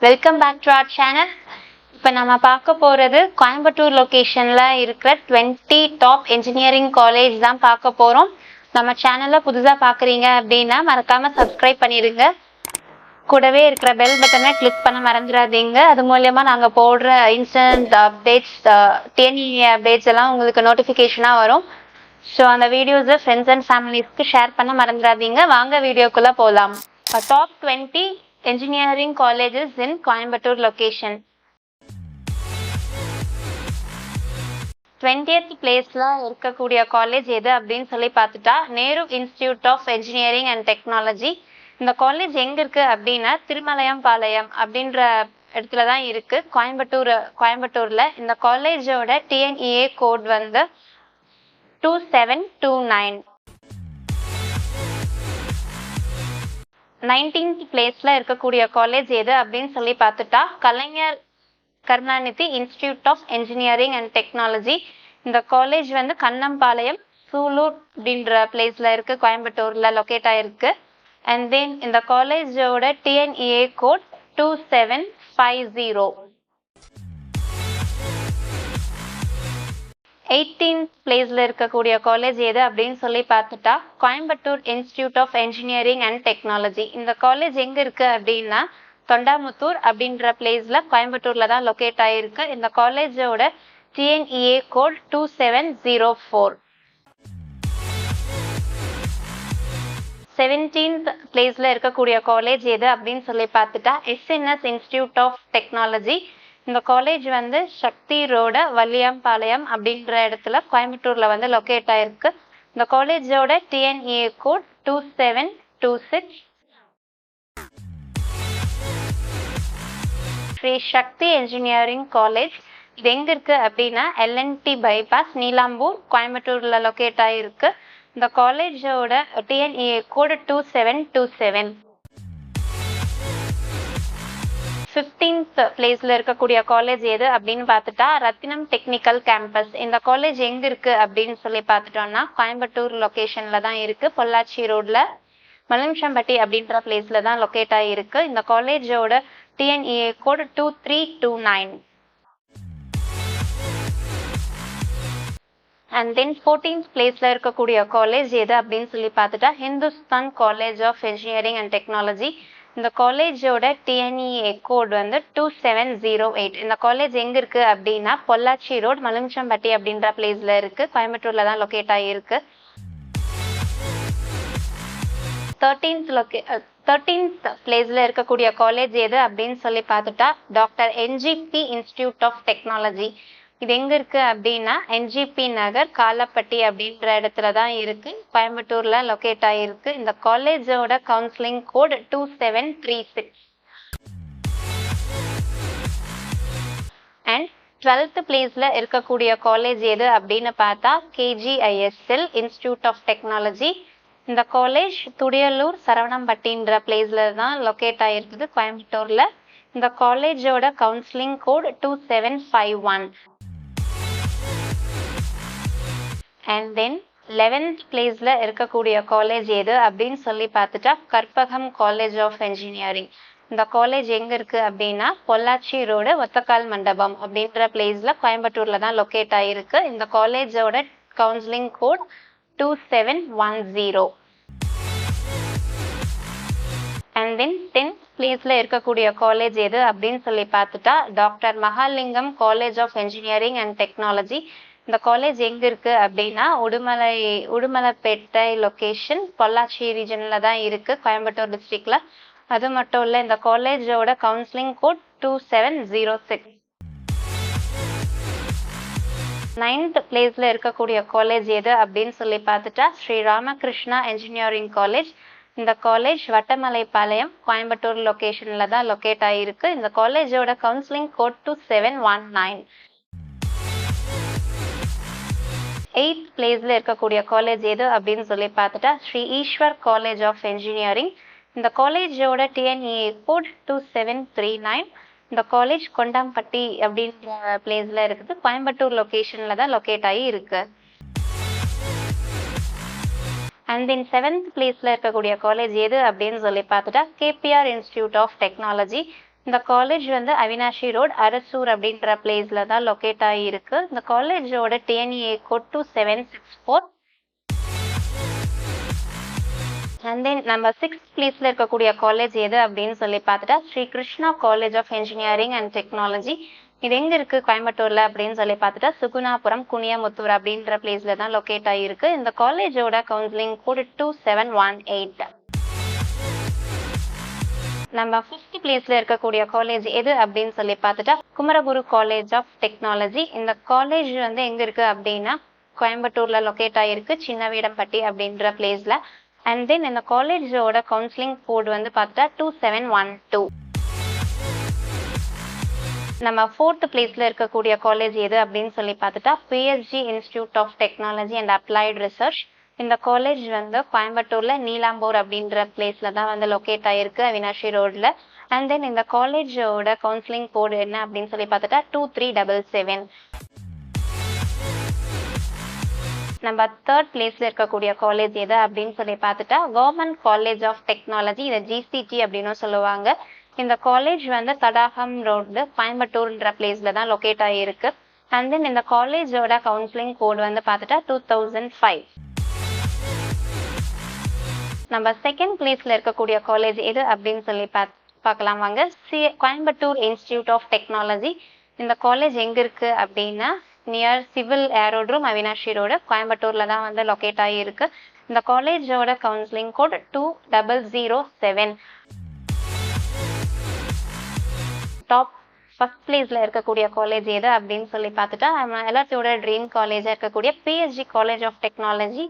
Welcome back to our channel. இப்போ நம்ம பார்க்க போகிறது கோயம்புத்தூர் லொக்கேஷனில் இருக்கிற 20 டாப் இன்ஜினியரிங் காலேஜ் தான் பார்க்க போகிறோம். நம்ம சேனலை புதுசாக பார்க்குறீங்க அப்படின்னா மறக்காமல் சப்ஸ்கிரைப் பண்ணிடுங்க. கூடவே இருக்கிற பெல் பட்டனை கிளிக் பண்ண மறந்துடாதீங்க. அது மூலயமா நாங்கள் போடுற இன்ஸ்டன்ட் அப்டேட்ஸ், டிஎன்இஏ அப்டேட்ஸ் எல்லாம் உங்களுக்கு நோட்டிஃபிகேஷனாக வரும். ஸோ அந்த வீடியோஸை ஃப்ரெண்ட்ஸ் அண்ட் ஃபேமிலிஸ்க்கு ஷேர் பண்ண மறந்துடாதீங்க. வாங்க வீடியோக்குள்ளே போகலாம். Top 20 engineering colleges in Coimbatore location. 20th பிளேஸ்ல இருக்கக்கூடிய காலேஜ் எது அப்படின்னு சொல்லி பார்த்துட்டா Nehru institute of engineering and technology. இந்த காலேஜ் எங்க இருக்கு அப்படின்னா திருமலையம்பாளையம் அப்படின்ற இடத்துல தான் இருக்கு, கோயம்புத்தூர்ல. இந்த காலேஜோட டிஎன்இஏ கோட் வந்து 2729. 19th பிளேஸ்ல இருக்கக்கூடிய காலேஜ் எது அப்படின்னு சொல்லி பார்த்துட்டா Kalaignar Karunanidhi institute of engineering and technology. இந்த காலேஜ் வந்து கண்ணம்பாளையம் சூலூர் அப்படின்ற பிளேஸ்ல இருக்கு, கோயம்புத்தூர்ல லொக்கேட் ஆயிருக்கு. அண்ட் தென் இந்த காலேஜோட டிஎன்இஏ கோட் 2750. 18th பிளேஸ்ல இருக்கக்கூடிய காலேஜ் எது அப்படின்னு சொல்லி பார்த்துட்டா Coimbatore institute of engineering and technology. இந்த காலேஜ் எங்க இருக்கு அப்படின்னா தொண்டாமுத்தூர் அப்படின்ற பிளேஸ்ல கோயம்புத்தூர்ல தான் லொக்கேட் ஆயிருக்கு. இந்த காலேஜோட டிஎன்இஏ கோட் 2704. 17th பிளேஸ்ல இருக்கக்கூடிய காலேஜ் எது அப்படின்னு சொல்லி பார்த்துட்டா எஸ்என்எஸ் இன்ஸ்டிடியூட் ஆஃப் டெக்னாலஜி. இந்த காலேஜ் வந்து சக்தி ரோட வல்லியம்பாளையம் அப்படின்ற இடத்துல கோயம்புத்தூர்ல வந்து லொக்கேட் ஆயிருக்கு. இந்த காலேஜோட டிஎன்இஏ கோட் 2726. ஸ்ரீ சக்தி என்ஜினியரிங் காலேஜ் இது எங்க இருக்கு அப்படின்னா எல்என்டி பைபாஸ் நீலாம்பூர் கோயம்புத்தூர்ல லொக்கேட் ஆயிருக்கு. இந்த காலேஜோட டிஎன்இஏ கோட் 2727. 15th பிளேஸ்ல இருக்கக்கூடிய காலேஜ் எது அப்படின்னு பார்த்துட்டா ரத்தினம் டெக்னிக்கல் கேம்பஸ். இந்த காலேஜ் எங்க இருக்கு அப்படின்னு சொல்லி பார்த்துட்டோம்னா கோயம்புத்தூர் லொகேஷன்ல தான் இருக்கு, பொள்ளாச்சி ரோட்ல மலுமிஷம்பட்டி அப்படின்ற பிளேஸ்ல தான் லொக்கேட் ஆகிருக்கு. இந்த காலேஜோட TNEA code 2329. And then 14th பிளேஸ்ல இருக்கக்கூடிய காலேஜ் எது அப்படின்னு சொல்லி பார்த்துட்டா Hindustan college of engineering and technology. இந்த காலேஜோட டிஎன்இஏ கோட் வந்து 2708. இந்த காலேஜ் எங்க இருக்கு அப்படின்னா பொள்ளாச்சி ரோட் மலுமிச்சம்பட்டி அப்படின்ற பிளேஸ்ல இருக்கு, கோயம்புத்தூர்ல தான் லொக்கேட் ஆகியிருக்கு. 13th பிளேஸ்ல இருக்கக்கூடிய காலேஜ் எது அப்படின்னு சொல்லி பார்த்துட்டா doctor NGP institute of technology. இது எங்க இருக்கு அப்படின்னா என்ஜிபி நகர் காலப்பட்டி அப்படின்ற இடத்துல தான் இருக்கு, கோயம்புத்தூர்ல லொக்கேட் ஆகிருக்கு. இந்த காலேஜோட கவுன்சிலிங் கோட் 2736. அண்ட் 12th பிளேஸ்ல இருக்கக்கூடிய காலேஜ் எது அப்படின்னு பார்த்தா கேஜிஐஎஸ்எல் இன்ஸ்டிடியூட் ஆஃப் டெக்னாலஜி. இந்த காலேஜ் துடியலூர் சரவணம்பட்டின்ற பிளேஸ்ல தான் லொக்கேட் ஆகிருக்குது, கோயம்புத்தூர்ல. இந்த காலேஜோட counselling code 2751. And then 11th பிளேஸ்ல இருக்கக்கூடிய காலேஜ் எது அப்படின்னு சொல்லி பார்த்துட்டா கற்பகம் காலேஜ் ஆஃப் என்ஜினியரிங். இந்த காலேஜ் எங்க இருக்கு அப்படின்னா பொள்ளாச்சி ரோடு ஒத்தக்கால் மண்டபம் அப்படின்ற பிளேஸ்ல கோயம்புத்தூர்ல தான் லொக்கேட் ஆகிருக்கு. இந்த காலேஜோட counselling code 2710. And then 10th பிளேஸ்ல இருக்கக்கூடிய காலேஜ் எது அப்படின்னு சொல்லி பார்த்துட்டா doctor Mahalingam college of engineering and technology. இந்த காலேஜ் எங்க இருக்கு அப்படின்னா உடுமலைப்பேட்டை லொகேஷன் பொள்ளாச்சி ரீஜன்ல தான் இருக்கு, கோயம்புத்தூர் டிஸ்ட்ரிக்ட்ல. அது மட்டும் இல்ல இந்த காலேஜோட கவுன்சிலிங் கோட் 2706. 9th பிளேஸ்ல இருக்கக்கூடிய காலேஜ் எது அப்படின்னு சொல்லி பார்த்துட்டா ஸ்ரீ ராமகிருஷ்ணா என்ஜினியரிங் காலேஜ். இந்த காலேஜ் வட்டமலைப்பாளையம் கோயம்புத்தூர் லொகேஷன்ல தான் லொக்கேட் ஆகிருக்கு. இந்த காலேஜோட கவுன்சிலிங் கோட் 2719. 8th பிளேஸ்ல இருக்கக்கூடிய காலேஜ் எது அப்படின்னு சொல்லி பார்த்துட்டா Sri Eshwar college of engineering. இந்த காலேஜோட டிஎன்இஏ கோட் 2739. இந்த காலேஜ் கொண்டாம்பட்டி அப்படின்ற பிளேஸ்ல இருக்குது, கோயம்புத்தூர் லொகேஷன்ல தான் லொக்கேட் ஆகி இருக்கு. அண்ட் தென் 7th பிளேஸ்ல இருக்கக்கூடிய காலேஜ் எது அப்படின்னு சொல்லி பார்த்துட்டா கேபிஆர் இன்ஸ்டிடியூட் ஆஃப் டெக்னாலஜி. இந்த காலேஜ் வந்து அவினாஷி ரோட் அரசூர் அப்படின்ற பிளேஸ்ல தான் லொக்கேட் ஆகியிருக்கு. இந்த காலேஜோட டிஎன்ஏ கோட் 2764. அண்ட் தென் நம்ம 6th பிளேஸ்ல இருக்கக்கூடிய காலேஜ் எது அப்படின்னு சொல்லி பார்த்துட்டா Sri Krishna college of engineering and technology. இது எங்க இருக்கு கோயம்புத்தூர்ல அப்படின்னு சொல்லி பார்த்துட்டா சுகுணாபுரம் குனியமுத்தூர் அப்படின்ற பிளேஸ்ல தான் லொக்கேட் ஆகியிருக்கு. இந்த காலேஜோட கவுன்சிலிங் கோட் 2718. நம்ம 5th பிளேஸ்ல இருக்கக்கூடிய காலேஜ் எது அப்படின்னு சொல்லி பார்த்துட்டா குமரகுரு காலேஜ் ஆஃப் டெக்னாலஜி. இந்த காலேஜ் வந்து எங்க இருக்கு அப்படின்னா கோயம்புத்தூர்ல லொக்கேட் ஆகியிருக்கு சின்னவீடம்பட்டி அப்படின்ற பிளேஸ்ல. அண்ட் தென் இந்த காலேஜோட கவுன்சிலிங் கோட் வந்து பார்த்துட்டா 2712. நம்ம 4th பிளேஸ்ல இருக்கக்கூடிய காலேஜ் எது அப்படின்னு சொல்லி பார்த்துட்டா PSG institute of technology and applied research. இந்த காலேஜ் வந்து கோயம்புத்தூர்ல நீலாம்பூர் அப்படின்ற பிளேஸ்ல தான் வந்து லொக்கேட் ஆகிருக்கு அவினாஷி ரோட்ல. அண்ட் தென் இந்த காலேஜோட கவுன்சிலிங் கோட் என்ன அப்படின்னு சொல்லி பார்த்துட்டா 2377. நம்ம 3rd பிளேஸ்ல இருக்கக்கூடிய காலேஜ் எது அப்படின்னு சொல்லி பார்த்துட்டா கவர்மெண்ட் காலேஜ் ஆஃப் டெக்னாலஜி, இதை ஜிசிடி அப்படின்னு சொல்லுவாங்க. இந்த காலேஜ் வந்து தடாகம் ரோடு கோயம்புத்தூர்ன்ற பிளேஸ்ல தான் லொக்கேட் ஆகியிருக்கு. அண்ட் தென் இந்த காலேஜோட கவுன்சிலிங் கோட் வந்து பார்த்துட்டா 2005. நம்ம 2nd பிளேஸ்ல இருக்கக்கூடிய காலேஜ் எது அப்படின்னு சொல்லி பார்க்கலாம் வாங்க. Coimbatore institute of technology. இந்த காலேஜ் எங்க இருக்கு அப்படின்னா near civil aerodrome Avinashi road கோயம்புத்தூர்ல தான் வந்து லொக்கேட் ஆகியிருக்கு. இந்த காலேஜோட கவுன்சிலிங் கோட் 2007. டாப் 1st பிளேஸ்ல இருக்கக்கூடிய காலேஜ் எது அப்படின்னு சொல்லி பார்த்துட்டா நம்ம எல்லாத்தோட ட்ரீம் காலேஜா இருக்கக்கூடிய PSG college of technology,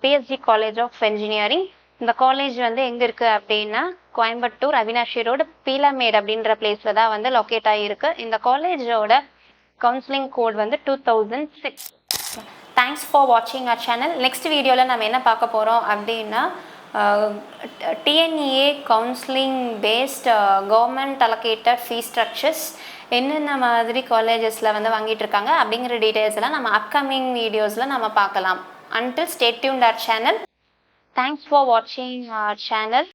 PSG college of engineering. இந்த காலேஜ் வந்து எங்க இருக்கு அப்படின்னா கோயம்புத்தூர் அவினாஷி ரோடு பீலமேடு அப்படின்ற பிளேஸ்ல தான் வந்து லொக்கேட் ஆகியிருக்கு. இந்த காலேஜோட கவுன்சிலிங் கோட் வந்து 2006. தேங்க்ஸ் ஃபார் வாட்சிங் அவர் சேனல். நெக்ஸ்ட் வீடியோவில் நம்ம என்ன பார்க்க போகிறோம் அப்படின்னா TNEA counselling based government allotted fee structures என்னென்ன மாதிரி காலேஜஸில் வந்து வாங்கிட்டு இருக்காங்க அப்படிங்கிற டீட்டெயில்ஸ் எல்லாம் நம்ம அப்கமிங் வீடியோஸில் நம்ம பார்க்கலாம். Until stay tuned our channel. Thanks for watching our channel.